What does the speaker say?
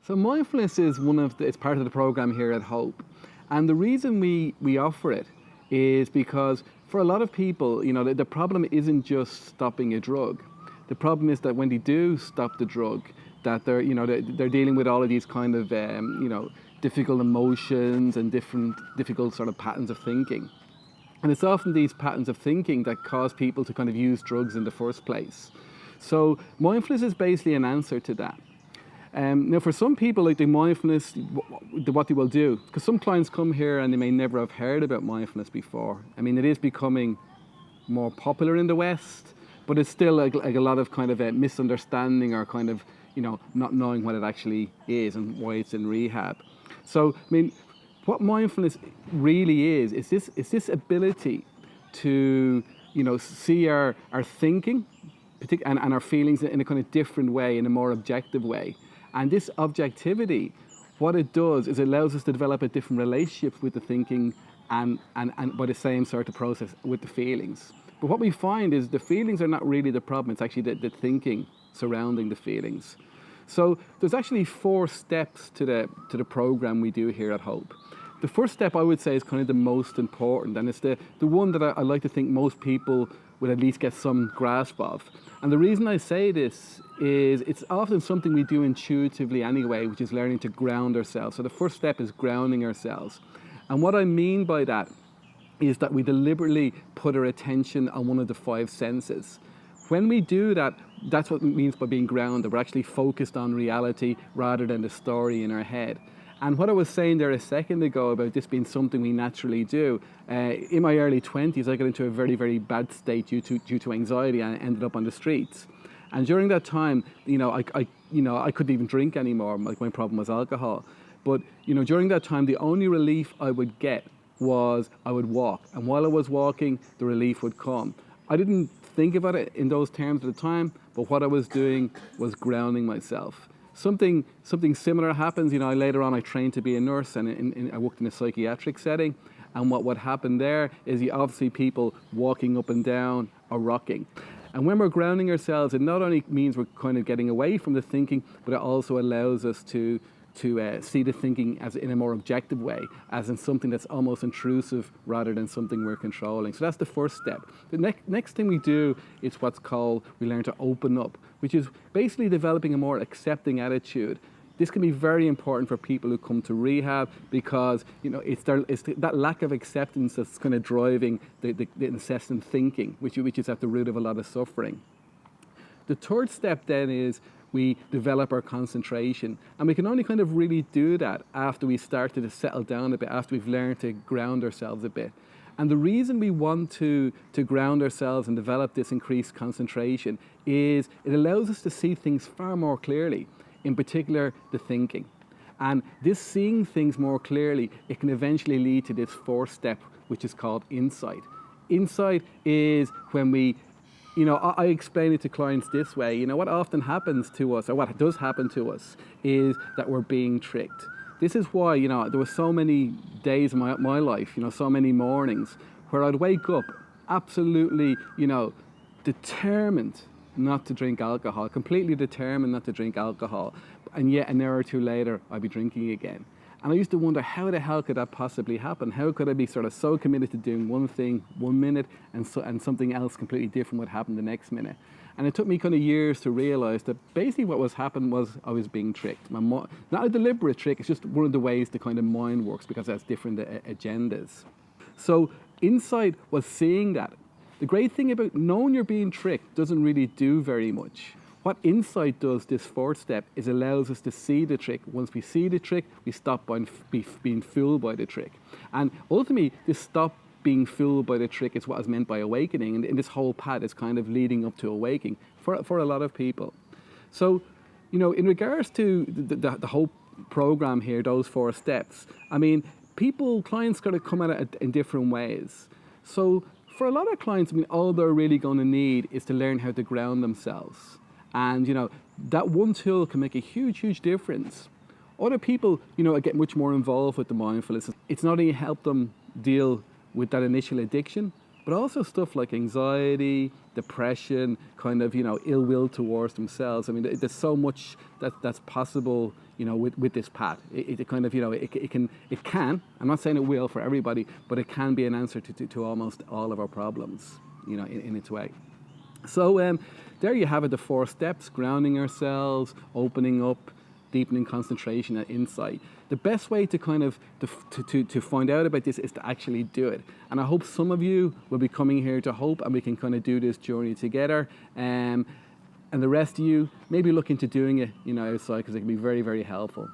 So mindfulness is it's part of the program here at Hope. And the reason we offer it is because for a lot of people, the problem isn't just stopping a drug. The problem is that when they do stop the drug, that they're dealing with all of these kind of, difficult emotions and difficult sort of patterns of thinking. And it's often these patterns of thinking that cause people to kind of use drugs in the first place. So mindfulness is basically an answer to that. Now, for some people, like the mindfulness, what they will do, because some clients come here and they may never have heard about mindfulness before. I mean, it is becoming more popular in the West, but it's still like a lot of kind of a misunderstanding or kind of, not knowing what it actually is and why it's in rehab. So, I mean, what mindfulness really is this ability to, see our thinking and our feelings in a kind of different way, in a more objective way. And this objectivity, what it does is it allows us to develop a different relationship with the thinking and by the same sort of process with the feelings. But what we find is the feelings are not really the problem, it's actually the thinking surrounding the feelings. So there's actually 4 steps to the program we do here at Hope. The first step, I would say, is kind of the most important, and it's the one that I like to think most people will at least get some grasp of. And the reason I say this is it's often something we do intuitively anyway, which is learning to ground ourselves. So the first step is grounding ourselves. And what I mean by that is that we deliberately put our attention on one of the 5 senses. When we do that, that's what it means by being grounded. We're actually focused on reality rather than the story in our head. And what I was saying there a second ago about this being something we naturally do, in my early 20s, I got into a very, very bad state due to anxiety, and I ended up on the streets. And during that time, I couldn't even drink anymore. Like, my problem was alcohol. But during that time, the only relief I would get was I would walk. And while I was walking, the relief would come. I didn't think about it in those terms at the time, but what I was doing was grounding myself. Something similar happens. Later on I trained to be a nurse, and I worked in a psychiatric setting. And what happened there is you obviously people walking up and down or rocking. And when we're grounding ourselves, it not only means we're kind of getting away from the thinking, but it also allows us to see the thinking as in a more objective way, as in something that's almost intrusive rather than something we're controlling. So that's the first step. The next thing we do is what's called, we learn to open up, which is basically developing a more accepting attitude. This can be very important for people who come to rehab because it's that lack of acceptance that's kind of driving the incessant thinking, which is at the root of a lot of suffering. The third step then is we develop our concentration, and we can only kind of really do that after we started to settle down a bit, after we've learned to ground ourselves a bit. And the reason we want to ground ourselves and develop this increased concentration is it allows us to see things far more clearly, in particular the thinking. And this seeing things more clearly, it can eventually lead to this 4th step, which is called insight. Insight is when we I explain it to clients this way. What often happens to us, or what does happen to us, is that we're being tricked. This is why, there were so many days in my life, so many mornings, where I'd wake up absolutely, determined not to drink alcohol, completely determined not to drink alcohol. And yet an hour or two later, I'd be drinking again. And I used to wonder, how the hell could that possibly happen? How could I be sort of so committed to doing one thing 1 minute and something else completely different would happen the next minute? And it took me kind of years to realize that basically what was happening was I was being tricked. Not a deliberate trick, it's just one of the ways the kind of mind works because it has different agendas. So insight was seeing that. The great thing about knowing you're being tricked doesn't really do very much. What insight does, this 4th step, is allows us to see the trick. Once we see the trick, we stop being fooled by the trick. And ultimately, this stop being fooled by the trick is what is meant by awakening. And this whole path is kind of leading up to awakening for a lot of people. So, in regards to the whole program here, those 4 steps, I mean, clients got to come at it in different ways. So for a lot of clients, I mean, all they're really going to need is to learn how to ground themselves. And, that one tool can make a huge, huge difference. Other people, get much more involved with the mindfulness. It's not only help them deal with that initial addiction, but but also stuff like anxiety, depression, kind of, ill will towards themselves. I mean, there's so much that's possible, with this path. It kind of, it can, I'm not saying it will for everybody, but it can be an answer to almost all of our problems, in its way. So there you have it, the 4 steps: grounding ourselves, opening up, deepening concentration and insight. The best way to kind of to find out about this is to actually do it. And I hope some of you will be coming here to Hope, and we can kind of do this journey together. And the rest of you, maybe look into doing it, outside, because it can be very, very helpful.